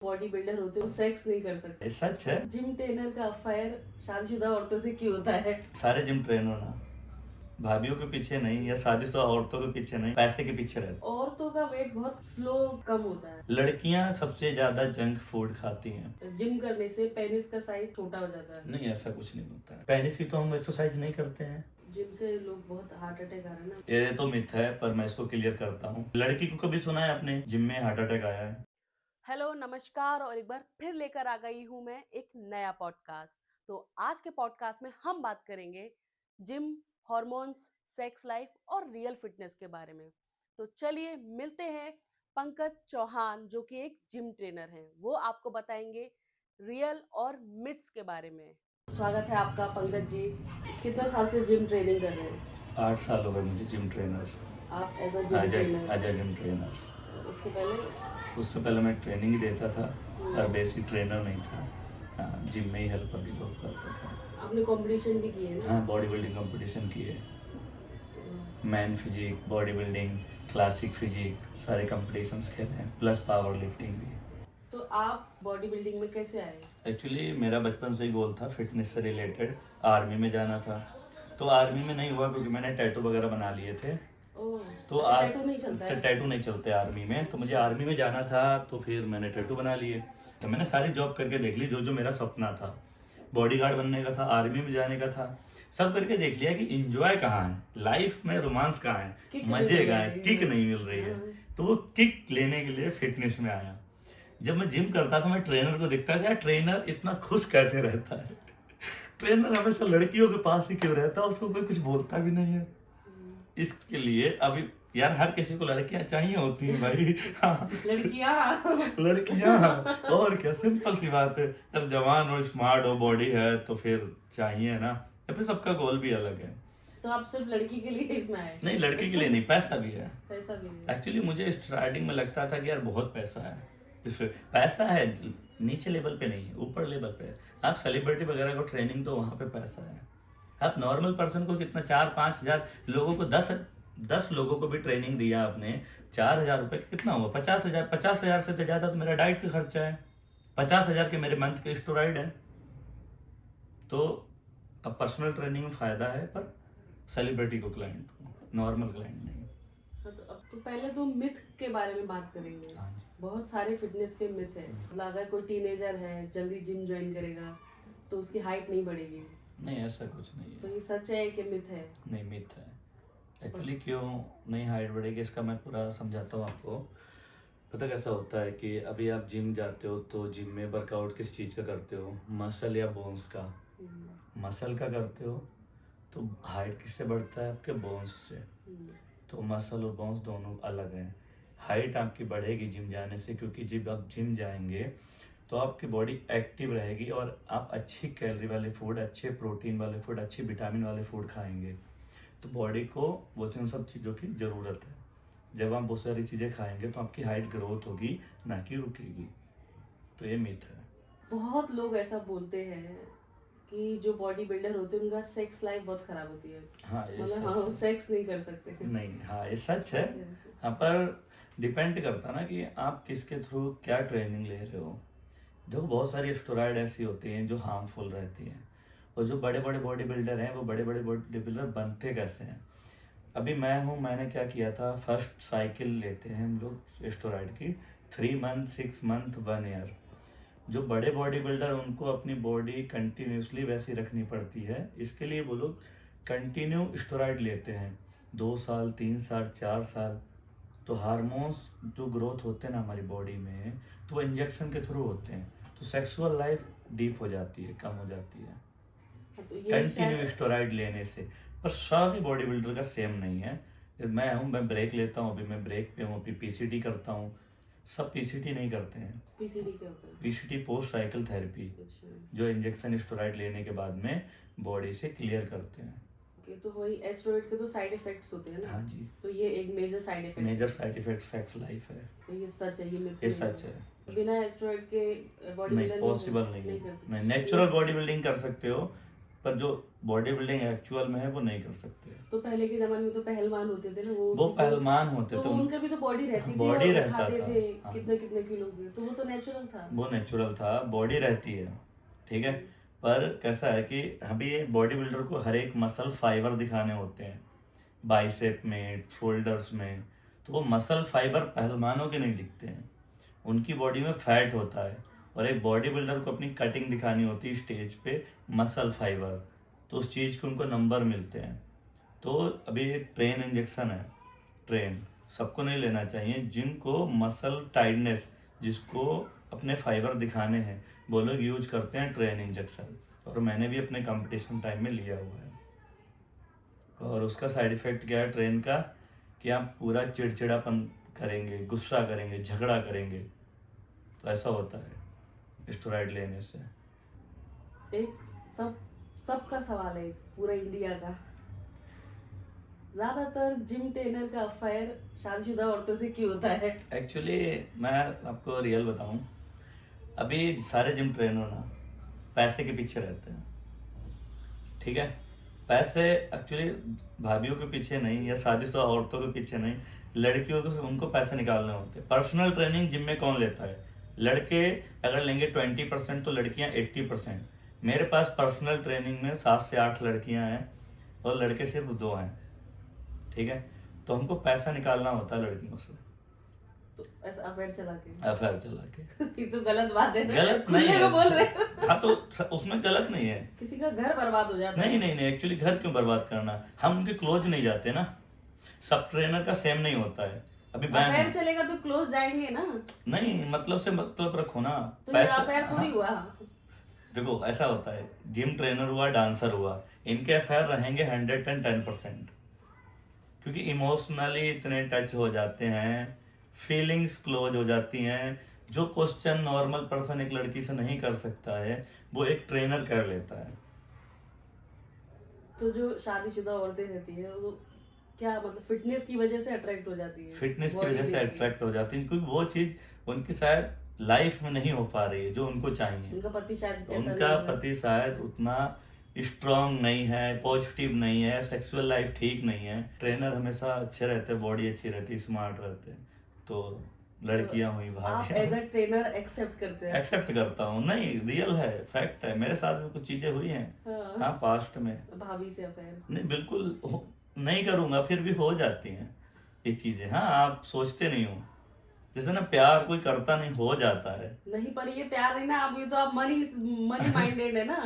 Body builder होते हो sex नहीं कर सकते। ये सच है। जिम ट्रेनर का अफायर शादीशुदा औरतों से क्यों होता है? सारे जिम ट्रेनर ना भाभीियों के पीछे नहीं या शादीशुदा औरतों के पीछे नहीं, पैसे के पीछे रहते। औरतों का वेट बहुत स्लो कम होता है। लड़कियां सबसे ज्यादा जंक फूड खाती हैं। जिम करने से पेनिस का साइज छोटा हो जाता है। नहीं, ऐसा कुछ नहीं होता है। पेनिस की तो हम एक्सरसाइज नहीं करते हैं। जिम से लोग बहुत हार्ट अटैक आ रहे हैं ना। ये तो मिथ है, पर मैं इसको क्लियर करता हूँ। लड़की को कभी सुना है आपने जिम में हार्ट अटैक आया है? हेलो नमस्कार, और एक बार फिर लेकर आ गई हूँ मैं एक नया पॉडकास्ट। तो आज के पॉडकास्ट में हम बात करेंगे जिम, हॉर्मोन्स, सेक्स लाइफ और रियल फिटनेस के बारे में। तो चलिए मिलते हैं पंकज चौहान, जो कि एक जिम ट्रेनर हैं। वो आपको बताएंगे रियल और मिथ्स के बारे में। स्वागत है आपका पंकज जी। कितने साल से जिम ट्रेनिंग कर रहे हैं? 8 साल हो गए मुझे जिम ट्रेनर। आप as a gym trainer? As gym trainer. उससे पहले मैं ट्रेनिंग ही देता था और बेसिक ट्रेनर नहीं था। जिम में ही हेल्पर की जॉब करता था। आपने कंपटीशन भी किए ना? हाँ, बॉडी बिल्डिंग कंपटीशन किए। Man physique, body building, classic physique, सारे कंपटीशंस खेले हैं, प्लस पावर लिफ्टिंग भी। तो आप बॉडी बिल्डिंग में कैसे आए? एक्चुअली मेरा बचपन से ही गोल था फिटनेस से रिलेटेड, आर्मी में जाना था। तो आर्मी में नहीं हुआ क्योंकि मैंने टैटू वगैरह बना लिए थे। तो अच्छा, टैटू नहीं चलता है? टैटू नहीं चलते आर्मी में, तो मुझे आर्मी में जाना था, तो फिर मैंने टैटू बना लिए। तो मैंने सारी जॉब करके देख ली, जो जो मेरा सपना था। बॉडीगार्ड बनने का था, आर्मी में जाने का था, सब करके देख लिया कि इंजॉय कहाँ है लाइफ में, रोमांस कहाँ है, मजे कहाँ है, किक नहीं मिल रही है। तो वो किक लेने के लिए फिटनेस में आया। जब मैं जिम करता था, मैं ट्रेनर को देखता था, यार ट्रेनर इतना खुश कैसे रहता है। ट्रेनर हमेशा लड़कियों के पास ही क्यों रहता है, उसको कोई कुछ बोलता भी नहीं है। इसके लिए अभी यार हर किसी को लड़कियां चाहिए होती हैं भाई। हाँ, लड़कियां और क्या, सिंपल सी बात है। जब जवान हो, स्मार्ट हो, बॉडी है, तो फिर चाहिए ना। या फिर सबका गोल भी अलग है। तो आप सिर्फ लड़की के लिए इसमें आए? नहीं, लड़की के लिए नहीं, पैसा भी है। पैसा भी है। एक्चुअली मुझे स्टार्टिंग में लगता था कि यार बहुत पैसा है इसमें। पैसा है नीचे लेवल पे नहीं है, ऊपर लेवल पे है। आप सेलिब्रिटी वगैरह को ट्रेनिंग दो, वहां पे पैसा है। आप नॉर्मल पर्सन को कितना, 4-5 हजार लोगों को, 10 लोगों को भी ट्रेनिंग दिया आपने, 4,000 रुपए कितना हुआ? 50,000। 50,000 से तो ज्यादा तो मेरा डाइट का खर्चा है। 50,000 के मेरे मंथ के स्टोराइड है। तो अब पर्सनल ट्रेनिंग में फायदा है, पर सेलिब्रिटी को क्लाइंट हो, नॉर्मल क्लाइंट नहीं। तो अब तो पहले तो मिथ के बारे में बात करेंगे। बहुत सारे फिटनेस के मिथ है। मतलब अगर कोई टीनेजर है, जल्दी जिम ज्वाइन करेगा तो उसकी हाइट नहीं बढ़ेगी। नहीं, ऐसा कुछ नहीं है। तो ये सच है कि मिथ है? नहीं, मिथ है। एक्चुअली क्यों नहीं हाइट बढ़ेगी, इसका मैं पूरा समझाता हूँ आपको। पता कैसा होता है कि अभी आप जिम जाते हो, तो जिम में वर्कआउट किस चीज़ का करते हो? मसल या बोन्स का? मसल का करते हो, तो हाइट किससे बढ़ता है? आपके बोन्स से। तो मसल और बोन्स दोनों अलग हैं। हाइट आपकी बढ़ेगी जिम जाने से, क्योंकि जब आप जिम जाएंगे तो आपकी बॉडी एक्टिव रहेगी और आप अच्छी कैलोरी वाले फूड, अच्छे प्रोटीन वाले फूड, अच्छी विटामिन वाले फूड खाएंगे। तो बॉडी को वो उन सब चीज़ों की ज़रूरत है। जब आप बहुत सारी चीज़ें खाएंगे तो आपकी हाइट ग्रोथ होगी, ना कि रुकेगी। तो ये मिथ है। बहुत लोग ऐसा बोलते हैं कि जो बॉडी बिल्डर होते हैं उनका सेक्स लाइफ बहुत खराब होती है। हाँ, ये मतलब हाँ, वो सेक्स नहीं कर सकते। नहीं, हाँ ये सच है। हाँ, पर डिपेंड करता ना कि आप किसके थ्रू क्या ट्रेनिंग ले रहे हो। देखो, बहुत सारी स्टेरॉइड ऐसी होती हैं जो हार्मफुल रहती हैं, और जो बड़े बड़े बॉडी बिल्डर हैं, वो बड़े बड़े बॉडी बिल्डर बनते कैसे हैं? अभी मैं हूँ, मैंने क्या किया था, फर्स्ट साइकिल लेते हैं हम लोग स्टेरॉइड की, 3 मंथ, 6 मंथ, 1 ईयर। जो बड़े बॉडी बिल्डर, उनको अपनी बॉडी कंटिन्यूसली वैसी रखनी पड़ती है, इसके लिए वो लोग कंटिन्यू स्टेरॉइड लेते हैं, 2 साल, 3 साल, 4 साल। तो हार्मोन्स जो ग्रोथ होते हैं ना हमारी बॉडी में, तो वो इंजेक्शन के थ्रू होते हैं। तो सेक्सुअल लाइफ डीप हो जाती है, कम हो जाती है कंटिन्यू स्टेरॉइड लेने से। पर सारी बॉडी बिल्डर का सेम नहीं है। मैं हूँ, मैं ब्रेक लेता हूँ, अभी मैं ब्रेक पे हूँ, अभी पीसीटी करता हूँ। सब पीसीटी नहीं करते हैं। पीसीटी क्या होता है? पीसीटी पोस्ट साइकिल थेरेपी, जो इंजेक्शन स्टेरॉइड लेने के बाद में बॉडी से क्लियर करते हैं। तो वही एस्टेरॉइड के तो साइड इफेक्ट्स होते हैं ना? हाँ जी। तो ये एक major side effect sex life है। तो ये सच है, ये सच है। बिना एस्टेरॉइड के बॉडी नहीं, पॉसिबल नहीं है। नेचुरल बॉडी बिल्डिंग कर सकते हो, पर जो बॉडी बिल्डिंग एक्चुअल में है वो नहीं कर सकते। तो पहले के जमाने में तो पहलवान होते थे ना, वो पहलवान होते तो थे, उनका भी तो बॉडी रहती थी, बॉडी और रहता उठाते था। थे हाँ, कितने कितने किलो के, तो वो तो नेचुरल था। वो नेचुरल था, बॉडी रहती है, ठीक है। पर कैसा है कि अभी बॉडी बिल्डर को हर एक मसल फाइबर दिखाने होते हैं, बाइसेप में, शोल्डर्स में, तो वो मसल फाइबर पहलवानों के नहीं दिखते हैं, उनकी बॉडी में फैट होता है। और एक बॉडी बिल्डर को अपनी कटिंग दिखानी होती है स्टेज पे, मसल फाइबर, तो उस चीज़ के उनको नंबर मिलते हैं। तो अभी एक ट्रेन इंजेक्शन है, ट्रेन सबको नहीं लेना चाहिए, जिनको मसल टाइटनेस, जिसको अपने फाइबर दिखाने हैं, वो लोग यूज करते हैं ट्रेन इंजेक्शन। और मैंने भी अपने कंपटीशन टाइम में लिया हुआ है। और उसका साइड इफेक्ट क्या है ट्रेन का, कि आप पूरा चिड़चिड़ापन करेंगे, गुस्सा करेंगे, झगड़ा करेंगे, तो ऐसा होता है स्टेरॉइड लेने से। एक सबका सवाल है पूरा इंडिया का, ज्यादातर जिम ट्रेनर का अफेयर शादीशुदा औरतों से क्यों होता है? एक्चुअली मैं आपको रियल बताऊं, अभी सारे जिम ट्रेनर ना पैसे के पीछे रहते हैं, ठीक है। पैसे एक्चुअली भाभीियों के पीछे नहीं, या शादीशुदा औरतों के पीछे नहीं, लड़कियों को उनको पैसे निकालने होते हैं। पर्सनल ट्रेनिंग जिम में कौन लेता है? लड़के अगर लेंगे 20% तो लड़कियां 80%। मेरे पास पर्सनल ट्रेनिंग में 7 से 8 लड़कियां हैं और लड़के सिर्फ 2 हैं, ठीक है। तो हमको पैसा निकालना होता है लड़कियों से, तो ऐसा अफेयर चला के ये तो गलत बात है ना, गलत नहीं है, बोल रहे हो। हाँ तो उसमें गलत नहीं है, किसी का घर बर्बाद हो जाता है। नहीं, एक्चुअली घर क्यों बर्बाद करना, हम उनके क्लोज नहीं जाते ना, सब ट्रेनर का सेम नहीं होता है। अभी अफेयर चलेगा तो क्लोज जाएंगे ना, नहीं, मतलब से मतलब रखो ना, तो ये अफेयर थोड़ी हुआ। देखो ऐसा होता है, जिम ट्रेनर हुआ, डांसर हुआ, इनके अफेयर रहेंगे 110%, क्योंकि इमोशनली इतने टच हो जाते हैं, फीलिंग्स क्लोज हो जाती हैं, जो क्वेश्चन नॉर्मल पर्सन एक लड़की से नहीं कर सकता है वो एक ट्रेनर कर लेता है। तो जो शादीशुदा औरतें रहती है वो क्या मतलब फिटनेस की वजह से अट्रैक्ट हो जाती है? फिटनेस की वजह से अट्रैक्ट हो जाती है, क्योंकि वो चीज उनकी शायद लाइफ में नहीं हो पा रही है जो उनको चाहिए। उनका पति शायद उतना स्ट्रांग नहीं है, पॉजिटिव नहीं है, सेक्सुअल लाइफ ठीक नहीं है। ट्रेनर हमेशा अच्छे रहते, बॉडी अच्छी रहती, स्मार्ट रहते, तो लड़कियां हुई आप एज अ ट्रेनर एक्सेप्ट करते हैं? एक्सेप्ट करता हूँ, नहीं रियल है, फैक्ट है, मेरे साथ भी कुछ चीजें हुई हैं। हाँ पास्ट में भाभी से अफेयर नहीं, बिल्कुल नहीं करूंगा, फिर भी हो जाती हैं ये चीजें। हाँ आप सोचते नहीं हो, जैसे ना प्यार कोई करता नहीं, हो जाता है। नहीं पर ये प्यार नहीं ना, आप ये तो आप मनी माइंडेड है ना,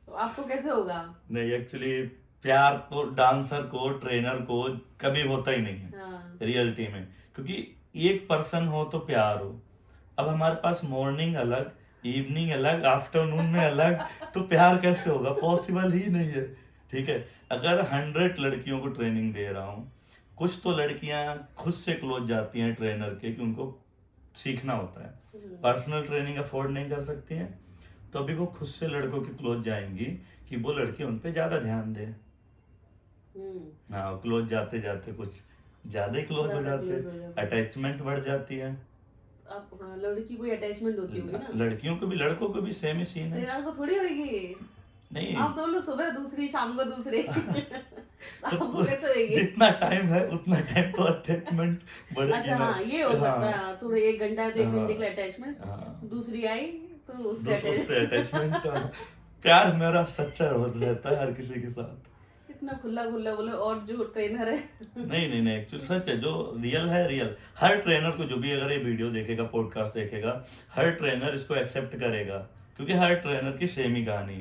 तो आपको कैसे होगा? नहीं एक्चुअली प्यार तो डांसर को, ट्रेनर को कभी होता ही नहीं है। हाँ। रियलिटी में, क्योंकि एक पर्सन हो तो प्यार हो। अब हमारे पास मॉर्निंग अलग, इवनिंग अलग, आफ्टरनून में अलग, तो प्यार कैसे होगा? पॉसिबल ही नहीं है, ठीक है। अगर 100 लड़कियों को ट्रेनिंग दे रहा हूँ, कुछ तो लड़कियां खुद से क्लोज जाती हैं ट्रेनर के, कि उनको सीखना होता है। पर्सनल ट्रेनिंग अफोर्ड नहीं कर सकती हैं, तो अभी वो खुद से लड़कों के क्लोज जाएंगी कि वो लड़के उन पे ज्यादा ध्यान दे। हाँ, क्लोज जाते जाते कुछ ज्यादा ही क्लोज हो जाते हैं, अटैचमेंट बढ़ जाती है। अब हाँ, लड़की कोई अटैचमेंट होती होगी ना, लड़कियों को भी लड़कों को भी सेम ही सीन है। ट्रेनर को थोड़ी होगी, नहीं आप दोनों सुबह दूसरी, शाम को दूसरे तो जितना टाइम है उतना टाइम तो अटैचमेंट बढ़ेगी। अच्छा हाँ, ये हो सकता है, थोड़ा 1 घंटा है तो 1 घंटे के लिए अटैचमेंट, दूसरी आई तो उससे अटैचमेंट। प्यार मेरा सच्चा रोज रहता है हर किसी के साथ। इतना खुला खुला बोले। और जो ट्रेनर है नहीं एक्चुअली सच है, जो रियल है रियल। हर ट्रेनर को, जो भी अगर ये वीडियो देखेगा, पॉडकास्ट देखेगा, हर ट्रेनर इसको एक्सेप्ट करेगा, क्योंकि हर ट्रेनर की सेम ही कहानी,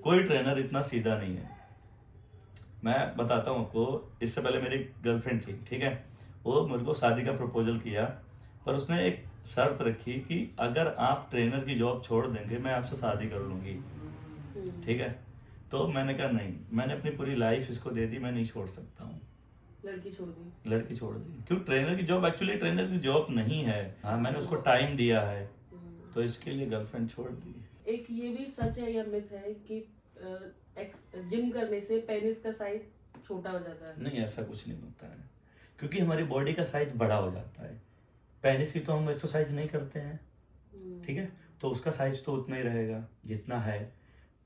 कोई ट्रेनर इतना सीधा नहीं है। मैं बताता हूँ आपको, इससे पहले मेरी गर्लफ्रेंड थी, ठीक है, वो मेरे को शादी का प्रपोजल किया, पर उसने एक शर्त रखी कि अगर आप ट्रेनर की जॉब छोड़ देंगे मैं आपसे शादी कर लूंगी, ठीक है। तो मैंने कहा नहीं, मैंने अपनी पूरी लाइफ इसको दे दी, मैं नहीं छोड़ सकता हूँ। लड़की छोड़ दी, क्यों? ट्रेनर की जॉब एक्चुअली ट्रेनर की जॉब नहीं है। हाँ, मैंने उसको टाइम दिया है, तो इसके लिए गर्लफ्रेंड छोड़ दी। एक ये भी सच है या मिथ है कि जिम करने से पेनिस का साइज छोटा हो जाता है? नहीं, ऐसा कुछ नहीं होता है, क्योंकि हमारी बॉडी का साइज बड़ा हो जाता है। पेनिस की तो हम एक्सरसाइज नहीं करते हैं, ठीक है, तो उसका साइज तो उतना ही रहेगा जितना है।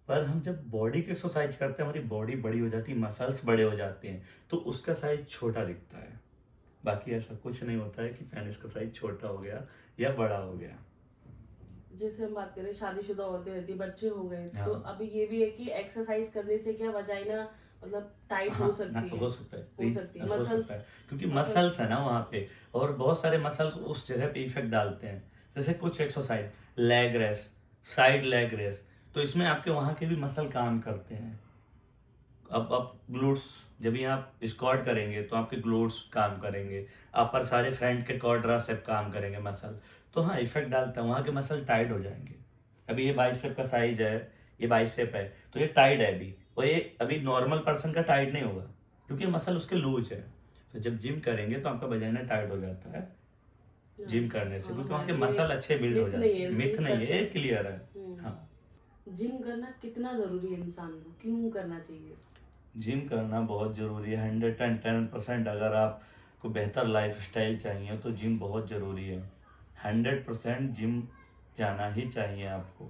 पर हम जब बॉडी की एक्सरसाइज करते हैं, हमारी बॉडी बड़ी हो जाती है, मसल्स बड़े हो जाते हैं, तो उसका साइज छोटा दिखता है। बाकी ऐसा कुछ नहीं होता है कि पेनिस का साइज छोटा हो गया या बड़ा हो गया। जैसे हम बात करें शादीशुदा औरतें रहती है, बच्चे हो गए, हाँ। तो अभी ये भी है कि एक्सरसाइज करने से क्या वजाइना मतलब टाइट हो सकती है, हो सकता है, हो सकती है, हो मसल्स, सकता है, क्योंकि मसल्स है ना वहाँ पे, और बहुत सारे मसल्स उस जगह पे इफेक्ट डालते हैं। जैसे कुछ exercise, leg raise, side leg raise, तो इसमें आपके वहाँ के भी मसल काम करते हैं। अब ग्लूट्स, जब भी आप स्क्वाट करेंगे तो आपके ग्लूट्स काम करेंगे, अपर सारे फ्रंट के क्वाड्रासेप काम करेंगे मसल, तो हाँ इफेक्ट डालता है, वहाँ के मसल टाइट हो जाएंगे। अभी ये बाइसेप का साइज है, ये बाइसेप है, तो ये टाइट है अभी, और ये अभी नॉर्मल पर्सन का टाइट नहीं होगा, क्योंकि मसल उसके लूज है। तो जब जिम करेंगे तो आपका वजाइना टाइट हो जाता है जिम करने से, क्योंकि वहाँ के मसल अच्छे बिल्ड हो जाते हैं। मिथ नहीं है, क्लियर है। हाँ, जिम करना कितना जरूरी है इंसान को, क्यों करना चाहिए? जिम करना बहुत ज़रूरी है, 110%। अगर आपको बेहतर लाइफ स्टाइल चाहिए तो जिम बहुत ज़रूरी है। 100% जिम जाना ही चाहिए आपको।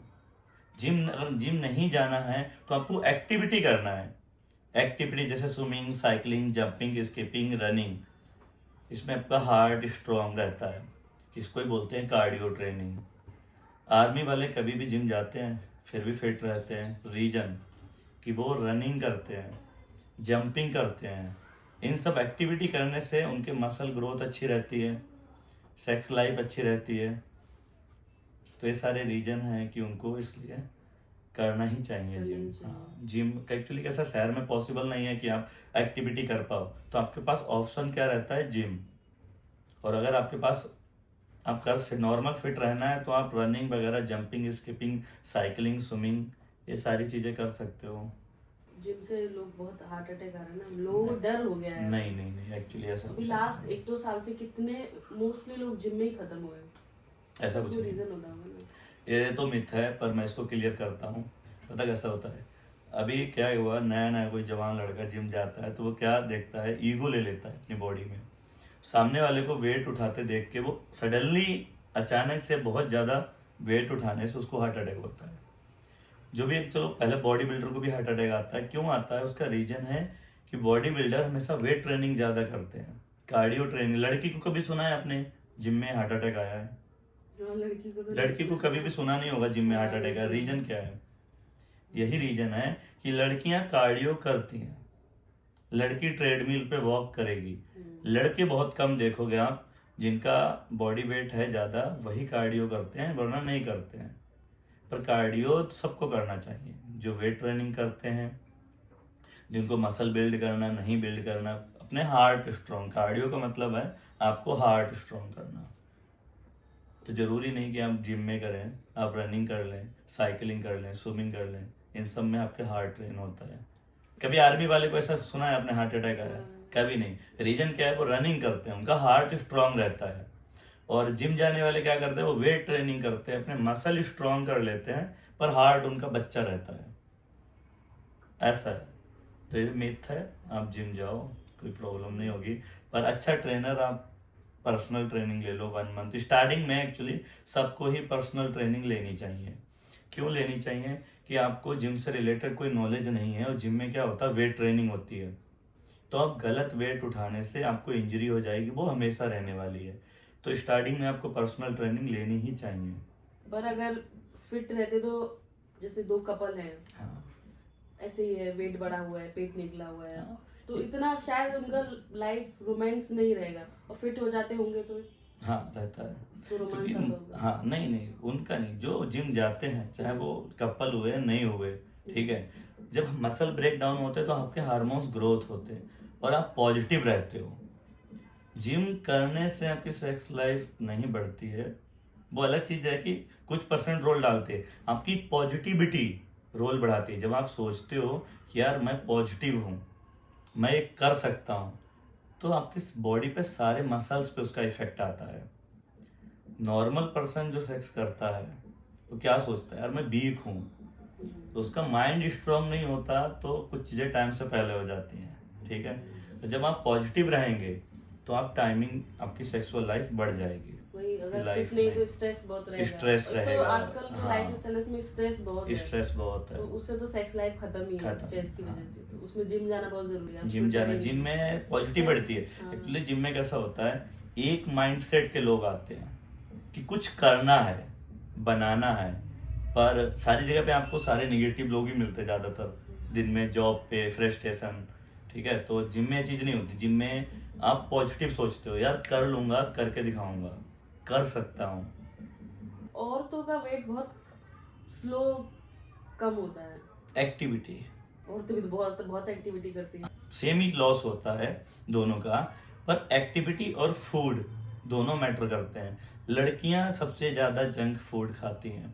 अगर जिम नहीं जाना है तो आपको एक्टिविटी करना है। एक्टिविटी जैसे swimming, cycling, jumping, skipping, running, इसमें आपका हार्ट स्ट्रांग रहता है। इसको ही बोलते हैं कार्डियो ट्रेनिंग। आर्मी वाले कभी भी जिम जाते हैं फिर भी फिट रहते हैं, रीजन कि वो रनिंग करते हैं, जंपिंग करते हैं। इन सब एक्टिविटी करने से उनके मसल ग्रोथ अच्छी रहती है, सेक्स लाइफ अच्छी रहती है। तो ये सारे रीजन हैं कि उनको इसलिए करना ही चाहिए जिम। हाँ, जिम एक्चुअली कैसा शहर में पॉसिबल नहीं है कि आप एक्टिविटी कर पाओ, तो आपके पास ऑप्शन क्या रहता है, जिम। और अगर आपके पास आपका नॉर्मल फिट रहना है तो आप रनिंग वगैरह, जंपिंग, स्किपिंग, साइकिलिंग, स्विमिंग, ये सारी चीज़ें कर सकते हो। जिम से लोग बहुत हार्ट अटैक आ रहा है ना, लोग डर हो गया है। नहीं एक्चुअली ऐसा अभी लास्ट 1-2 साल से कितने मोस्टली लोग जिम में ही खत्म हुए, ऐसा कुछ नहीं। रीजन होता होगा ना। ये तो मिथ है, पर मैं इसको क्लियर करता हूँ। पता कैसा होता है, अभी क्या हुआ, नया नया कोई जवान लड़का जिम जाता है तो वो क्या देखता है, ईगो ले लेता है अपनी बॉडी में। सामने वाले को वेट उठाते देख के वो सडनली अचानक से बहुत ज़्यादा वेट उठाने से उसको हार्ट अटैक होता है। जो भी, चलो पहले बॉडी बिल्डर को भी हार्ट अटैक आता है, क्यों आता है, उसका रीजन है कि बॉडी बिल्डर हमेशा वेट ट्रेनिंग ज़्यादा करते हैं, कार्डियो ट्रेनिंग। लड़की को कभी सुना है आपने जिम में हार्ट अटैक आया है? लड़की को कभी भी सुना नहीं होगा जिम में हार्ट अटैक आया। रीजन क्या है? यही रीजन है कि लड़कियां कार्डियो करती हैं, लड़की ट्रेडमिल पे वॉक करेगी। लड़के बहुत कम देखोगे आप, जिनका बॉडी वेट है ज़्यादा वही कार्डियो करते हैं, वरना नहीं करते हैं। पर कार्डियो सबको करना चाहिए, जो वेट ट्रेनिंग करते हैं, जिनको मसल बिल्ड करना, नहीं बिल्ड करना, अपने हार्ट स्ट्रॉन्ग। कार्डियो का मतलब है आपको हार्ट स्ट्रॉन्ग करना। तो ज़रूरी नहीं कि आप जिम में करें, आप रनिंग कर लें, साइकिलिंग कर लें, स्विमिंग कर लें, इन सब में आपके हार्ट ट्रेन होता है। कभी आर्मी वाले को ऐसा सुना है आपने हार्ट अटैक आया? कभी नहीं। रीजन क्या है, वो रनिंग करते हैं, उनका हार्ट स्ट्रांग रहता है। और जिम जाने वाले क्या करते हैं, वो वेट ट्रेनिंग करते हैं, अपने मसल स्ट्रांग कर लेते हैं, पर हार्ट उनका बच्चा रहता है। ऐसा है, तो ये मिथ है। आप जिम जाओ, कोई प्रॉब्लम नहीं होगी, पर अच्छा ट्रेनर, आप पर्सनल ट्रेनिंग ले लो 1 मंथ। स्टार्टिंग में एक्चुअली सबको ही पर्सनल ट्रेनिंग लेनी चाहिए। क्यों लेनी चाहिए? कि आपको जिम से रिलेटेड कोई नॉलेज नहीं है, और जिम में क्या होता है, वेट ट्रेनिंग होती है, तो आप गलत वेट उठाने से आपको इंजरी हो जाएगी, वो हमेशा रहने वाली है। तो स्टार्टिंग में आपको पर्सनल ट्रेनिंग लेनी ही चाहिए। पर अगर फिट रहते तो, जैसे 2 कपल हैं, हाँ, ऐसे ही है, वेट बढ़ा हुआ है, पेट निकला हुआ है, हाँ, तो इतना शायद उनका लाइफ रोमांस नहीं रहेगा, और फिट हो जाते होंगे तो हाँ रहता है, तो रोमांस क्योंकि आता होगा। हाँ, नहीं उनका नहीं, जो जिम जाते हैं, चाहे वो कपल हुए नहीं हुए, ठीक है, जब मसल ब्रेक डाउन होते हैं तो आपके हार्मोन्स ग्रोथ होते हैं और आप पॉजिटिव रहते हो। जिम करने से आपकी सेक्स लाइफ नहीं बढ़ती है, वो अलग चीज़ है कि कुछ परसेंट रोल डालते हैं, आपकी पॉजिटिविटी रोल बढ़ाती है। जब आप सोचते हो कि यार मैं पॉजिटिव हूँ, मैं ये कर सकता हूँ, तो आपकी बॉडी पे सारे मसल्स पे उसका इफेक्ट आता है। नॉर्मल पर्सन जो सेक्स करता है तो क्या सोचता है, यार मैं वीक हूँ, तो उसका माइंड स्ट्रांग नहीं होता, तो कुछ चीज़ें टाइम से पहले हो जाती हैं, ठीक है। तो जब आप पॉजिटिव रहेंगे तो आप टाइमिंग, आपकी सेक्सुअल लाइफ बढ़ जाएगी। वही अगर लाइफ फिट नहीं में तो स्ट्रेस बहुत रहेगा, स्ट्रेस तो रहेगा। आजकल जो लाइफ स्टाइल है उसमें स्ट्रेस बहुत है, स्ट्रेस बहुत है, तो उससे तो सेक्स लाइफ खत्म ही है खत्म। स्ट्रेस की हाँ, वजह से। तो उसमें जिम जाना बहुत जरूरी है, आप जिम फिट जाना, रहेंगे। जिम में पॉजिटिव इसमें बढ़ती है। हाँ एक्चुअली जिम में कैसा होता है, एक माइंडसेट के लोग आते हैं कि कुछ करना है, बनाना है, पर सारी जगह पे आपको सारे निगेटिव लोग ही मिलते हैं ज़्यादातर दिन में, जॉब पे फ्रस्ट्रेशन। ठीक है, तो जिम में ये चीज़ नहीं होती। जिम में आप पॉजिटिव सोचते हो, यार कर लूंगा, करके दिखाऊंगा, कर सकता हूँ। औरतों का वेट बहुत स्लो कम होता है, एक्टिविटी औरतें भी तो बहुत बहुत एक्टिविटी करती हैं। सेम ही लॉस होता है दोनों का, पर एक्टिविटी और फूड दोनों मैटर करते हैं। लड़कियां सबसे ज़्यादा जंक फूड खाती हैं,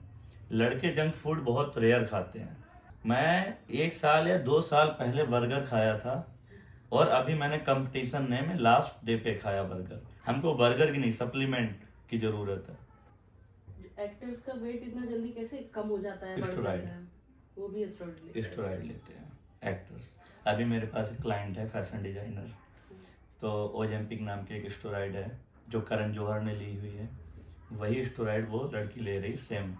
लड़के जंक फूड बहुत रेयर खाते हैं। मैं 1 साल या 2 साल पहले बर्गर खाया था, और अभी मैंने कंपटीशन में लास्ट डे पे खाया बर्गर। हमको बर्गर की नहीं, सप्लीमेंट की ज़रूरत है। एक्टर्स का वेट इतना जल्दी कैसे कम हो जाता है, बढ़ जाता स्टेरॉइड, है? वो भी स्टेरॉइड स्टेरॉइड लेते हैं एक्टर्स। अभी मेरे पास एक क्लाइंट है, फैशन डिजाइनर, तो ओजेम्पिक नाम की एक स्टेरॉइड है जो करण जौहर ने ली हुई है, वही स्टेरॉइड वो लड़की ले रही, सेम।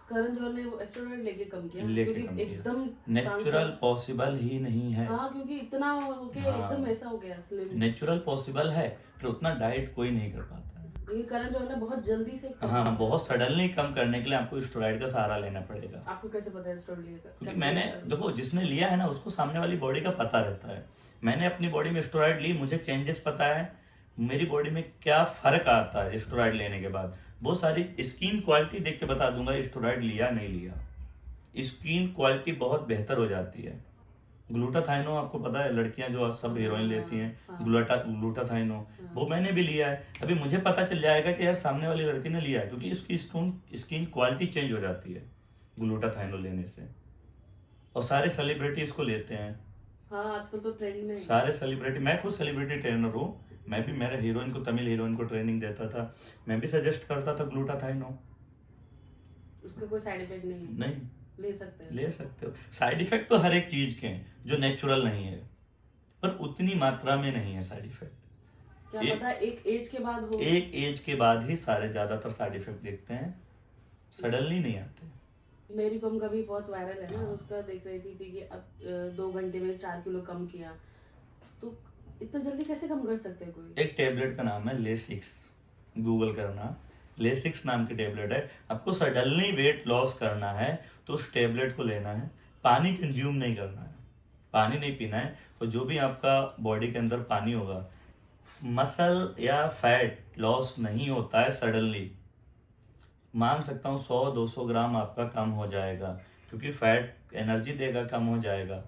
करण जौहर ने वो स्टेरॉइड लेके कम किया, लेके क्योंकि कम किया। एकदम नेचुरल पॉसिबल ही नहीं है। हाँ, क्योंकि इतना हो के हाँ। एकदम ऐसा हो गया स्लिम। नेचुरल पॉसिबल है, पर उतना डाइट कोई नहीं कर पाता है। लेकिन करण जौहर ने बहुत जल्दी से कम हाँ, किया। बहुत सडनली कम करने के लिए आपको स्टेरॉइड का सहारा लेना पड़ेगा। आपको कैसे पता है स्टेरॉइड लेगा? क्योंकि मैंने, देखो, जिसने लिया है ना उसको सामने वाली बॉडी का पता रहता है। मैंने अपनी बॉडी में स्टेरॉइड ली, मुझे चेंजेस पता है, मेरी बॉडी में क्या फर्क आता है स्टेरॉइड लेने के बाद। वो सारी स्किन क्वालिटी देख के बता दूंगा स्टेरॉइड लिया नहीं लिया। स्किन क्वालिटी बहुत बेहतर हो जाती है। ग्लूटाथाइनो आपको पता है, लड़कियां जो सब हीरोइन लेती हैं, हाँ। ग्लूटाथाइनो, वो मैंने भी लिया है। अभी मुझे पता चल जाएगा कि यार सामने वाली लड़की ने लिया है, क्योंकि इसकी स्किन क्वालिटी चेंज हो जाती है ग्लूटाथाइनो लेने से। और सारे सेलिब्रिटी इसको लेते हैं। हाँ, आजकल तो ट्रेंड में सारे सेलिब्रिटी, मैं खुद सेलिब्रिटी ट्रेनर हूँ, मैं भी मेरे हीरोइन को, तमिल हीरोइन को ट्रेनिंग देता था, मैं भी सजेस्ट करता था ग्लूटाथाइनो। उसका कोई साइड इफेक्ट नहीं है, नहीं, ले सकते हैं। ले सकते हो। साइड इफेक्ट तो हर एक चीज के हैं जो नेचुरल नहीं है, पर उतनी मात्रा में नहीं है साइड इफेक्ट। क्या पता एक एज के बाद हो। एक एज के बाद ही सारे ज्यादातर साइड इफेक्ट दिखते हैं, सडनली नहीं आते। मेरी कम का भी बहुत वायरल है ना, हाँ। उसका देख रही थी कि अब 2 घंटे में 4 किलो कम किया, तो इतना जल्दी कैसे कम कर सकते हैं कोई? एक टेबलेट का नाम है लेसिक्स, गूगल करना, लेसिक्स नाम की टेबलेट है। आपको सडनली वेट लॉस करना है तो उस टेबलेट को लेना है, पानी कंज्यूम नहीं करना है, पानी नहीं पीना है। तो जो भी आपका बॉडी के अंदर पानी होगा, मसल या फैट लॉस नहीं होता है सडनली। मान सकता हूँ 100-200 ग्राम आपका कम हो जाएगा, क्योंकि फैट एनर्जी देगा, कम हो जाएगा।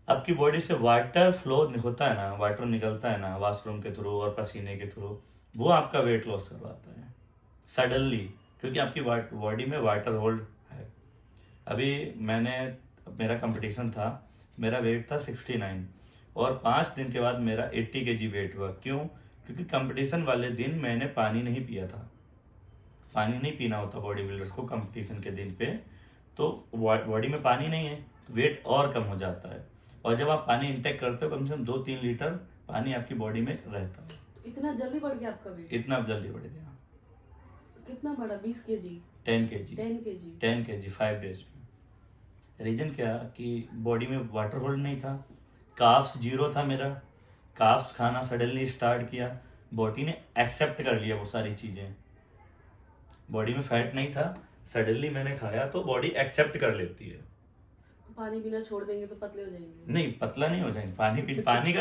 आपकी बॉडी से वाटर फ्लो होता है ना, वाटर निकलता है ना वॉशरूम के थ्रू और पसीने के थ्रू, वो आपका वेट लॉस करवाता है सडनली, क्योंकि आपकी बॉडी में वाटर होल्ड है। अभी मेरा कंपटीशन था, मेरा वेट था 69, और 5 दिन के बाद मेरा 80 kg वेट हुआ। क्यों? क्योंकि कंपटीशन वाले दिन मैंने पानी नहीं पिया था। पानी नहीं पीना होता बॉडी बिल्डर्स को कंपटीशन के दिन पे, तो बॉडी में पानी नहीं है, वेट और कम हो जाता है। और जब आप पानी इंटेक करते हो, कम से कम 2-3 लीटर पानी आपकी बॉडी में रहता है। इतना जल्दी बढ़ गया आपका वेट? इतना जल्दी बढ़ गया। कितना बढ़ा? 20 KG? 10 kg 10 KG? 10 kg 5 days में। रीजन क्या कि बॉडी में वाटर होल्ड नहीं था, काफ्स जीरो था मेरा, काफ्स खाना सडनली स्टार्ट किया, बॉडी ने एक्सेप्ट कर लिया वो सारी चीज़ें। बॉडी में फैट नहीं था, सडनली मैंने खाया तो बॉडी एक्सेप्ट कर लेती है। तो पानी पीना छोड़ देंगे तो पतले हो जाएंगे? नहीं, पतला नहीं हो जाएंगे। पानी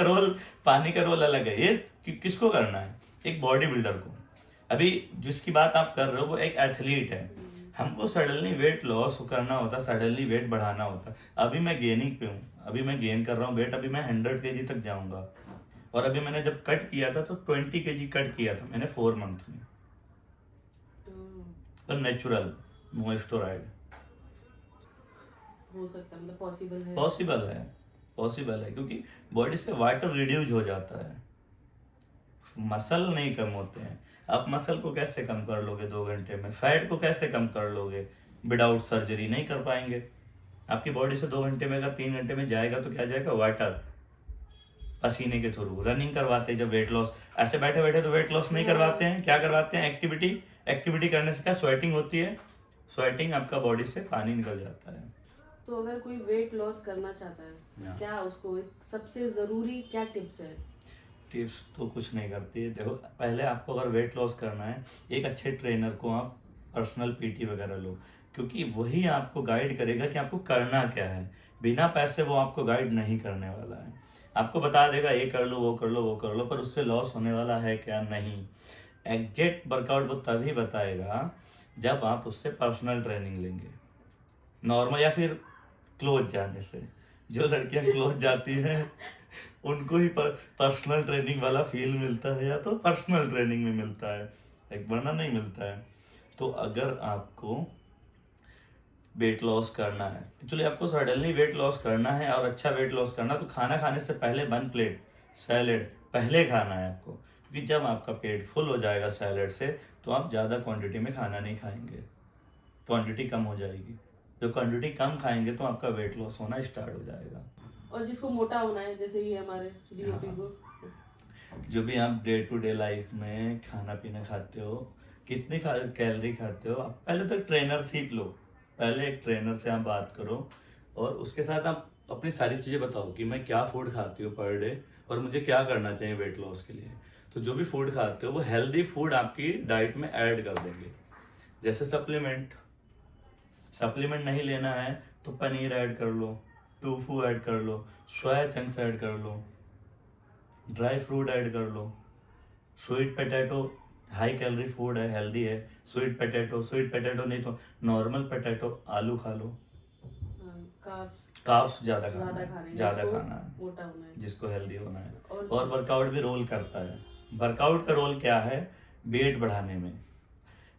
का रोल अलग है। ये किसको करना है? एक बॉडी बिल्डर को। अभी जिसकी बात आप कर रहे हो वो एक एथलीट है। हमको सडनली वेट लॉस करना होता, सडनली वेट बढ़ाना होता। अभी मैं गेनिंग पे हूँ, अभी मैं गेन कर रहा हूँ वेट, अभी मैं 100 kg तक जाऊंगा। और अभी मैंने जब कट किया था तो 20 kg कट किया था मैंने 4 मंथ में, और नेचुरल, नो स्टेरॉइड। हो सकता है, मतलब पॉसिबल है? पॉसिबल है क्योंकि बॉडी से वाटर रिड्यूस हो जाता है, मसल नहीं कम होते हैं। आप मसल को कैसे कम कर लोगे 2 घंटे में? फैट को कैसे कम कर लोगे विदाउट सर्जरी? नहीं कर पाएंगे। आपकी बॉडी से 2 घंटे में, अगर 3 घंटे में जाएगा तो क्या जाएगा? वाटर। पसीने के थ्रू रनिंग करवाते हैं जब वेट लॉस, ऐसे बैठे बैठे तो वेट लॉस नहीं करवाते हैं, क्या करवाते हैं, एक्टिविटी करने से क्या स्वेटिंग होती है, स्वेटिंग आपका बॉडी से पानी निकल जाता है। तो अगर कोई वेट लॉस करना चाहता है, क्या उसको सबसे जरूरी क्या टिप्स है? टिप्स तो कुछ नहीं करती है। देखो, पहले आपको अगर वेट लॉस करना है, एक अच्छे ट्रेनर को आप पर्सनल पीटी वगैरह लो, क्योंकि वही आपको गाइड करेगा कि आपको करना क्या है। बिना पैसे वो आपको गाइड नहीं करने वाला है, आपको बता देगा ये कर लो, वो कर लो, वो कर लो, पर उससे लॉस होने वाला है क्या, नहीं। एग्जैक्ट वर्कआउट वो तभी बताएगा जब आप उससे पर्सनल ट्रेनिंग लेंगे, नॉर्मल या फिर क्लोज जाने से। जो लड़कियां क्लोज जाती हैं उनको ही पर्सनल ट्रेनिंग वाला फील मिलता है, या तो पर्सनल ट्रेनिंग में मिलता है, एक वरना नहीं मिलता है। तो अगर आपको वेट लॉस करना है, एक्चुअली आपको सडनली वेट लॉस करना है और अच्छा वेट लॉस करना, तो खाना खाने से पहले 1 प्लेट सैलेड पहले खाना है आपको, क्योंकि जब आपका पेट फुल हो जाएगा सैलेड से तो आप ज़्यादा क्वांटिटी में खाना नहीं खाएंगे, क्वांटिटी कम हो जाएगी। जो क्वांटिटी कम खाएंगे तो आपका वेट लॉस होना स्टार्ट हो जाएगा। और जिसको मोटा होना है, जैसे ये हमारे डीओपी को, जो भी आप डे टू डे लाइफ में खाना पीना खाते हो, कितनी कैलोरी खाते हो, आप पहले तो एक ट्रेनर सीख लो, पहले एक ट्रेनर से आप बात करो और उसके साथ आप अपनी सारी चीज़ें बताओ कि मैं क्या फूड खाती हूँ पर डे और मुझे क्या करना चाहिए वेट लॉस के लिए। तो जो भी फूड खाते हो वो हेल्दी फूड आपकी डाइट में ऐड कर देंगे। जैसे सप्लीमेंट नहीं लेना है तो पनीर ऐड कर लो, टोफू ऐड कर लो, सोया चंक्स ऐड कर लो, ड्राई फ्रूट ऐड कर लो, sweet potato high calorie food है, हेल्दी है। स्वीट पोटैटो नहीं तो नॉर्मल पोटैटो, आलू खा लो। कार्ब्स ज़्यादा खाना है जिसको हेल्दी होना है। और वर्कआउट भी रोल करता है। वर्कआउट का रोल क्या है, वेट बढ़ाने में।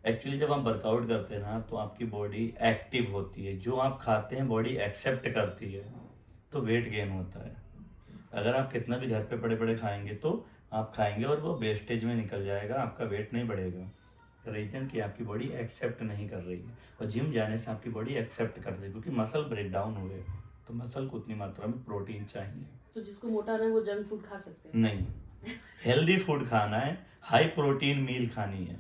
एक्चुअली जब हम वर्कआउट करते हैं ना तो आपकी बॉडी एक्टिव होती है, जो आप खाते हैं बॉडी एक्सेप्ट करती है, तो वेट गेन होता है। अगर आप कितना भी घर पे पड़े पड़े खाएंगे तो आप खाएंगे और वो वेस्टेज में निकल जाएगा, आपका वेट नहीं बढ़ेगा। रीजन कि आपकी बॉडी एक्सेप्ट नहीं कर रही है, और जिम जाने से आपकी बॉडी एक्सेप्ट कर रही है, क्योंकि मसल ब्रेक डाउन हुए तो मसल को उतनी मात्रा में प्रोटीन चाहिए। तो जिसको मोटा है वो जंक फूड खा सकते हैं? नहीं, हेल्दी फूड खाना है, हाई प्रोटीन मील खानी है।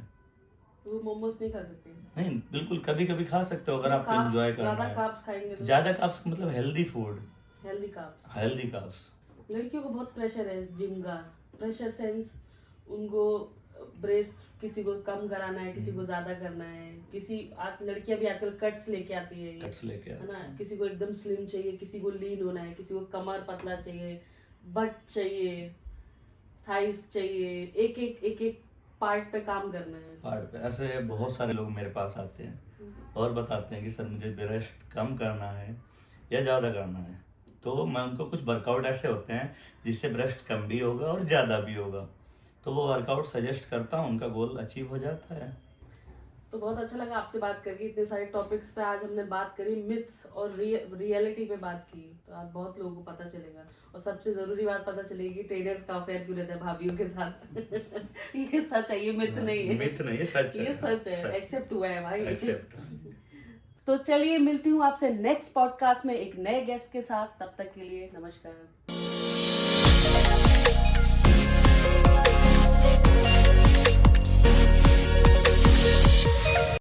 वो मोमोज नहीं खा सकते? नहीं, बिल्कुल कभी कभी खा सकते हो अगर आप एंजॉय करना है। ज्यादा कार्ब्स खाएंगे तो? ज्यादा कार्ब्स मतलब हेल्दी फूड, हेल्दी कार्ब्स। लड़कियों को बहुत प्रेशर है जिम का, प्रेशर सेंस उनको ब्रेस्ट किसी को कम कराना है, किसी को ज्यादा करना है, लड़कियां भी आजकल कट्स लेके आती है ना, किसी को एकदम स्लिम चाहिए, किसी को लीन होना है, किसी को कमर पतला चाहिए, बट चाहिए, थाइस चाहिए, एक पार्ट पे काम करना है। पार्ट पे ऐसे बहुत सारे लोग मेरे पास आते हैं और बताते हैं कि सर मुझे ब्रेस्ट कम करना है या ज़्यादा करना है, तो मैं उनको कुछ वर्कआउट ऐसे होते हैं जिससे ब्रेस्ट कम भी होगा और ज़्यादा भी होगा, तो वो वर्कआउट सजेस्ट करता हूँ, उनका गोल अचीव हो जाता है। तो बहुत अच्छा लगा आपसे बात करके, इतने सारे टॉपिक्स पे आज हमने बात करी, मिथ्स और रियलिटी पे बात की, तो आज बहुत लोगों को पता चलेगा। और सबसे जरूरी बात पता चलेगी कि ट्रेनर्स का अफेयर क्यों रहता है भाभीियों के साथ। ये सच है, ये मिथ नहीं है, मिथ नहीं है, सच है, ये सच है, एक्सेप्ट हुआ है भाई। तो चलिए मिलती हूँ आपसे नेक्स्ट पॉडकास्ट में एक नए गेस्ट के साथ, तब तक के लिए नमस्कार।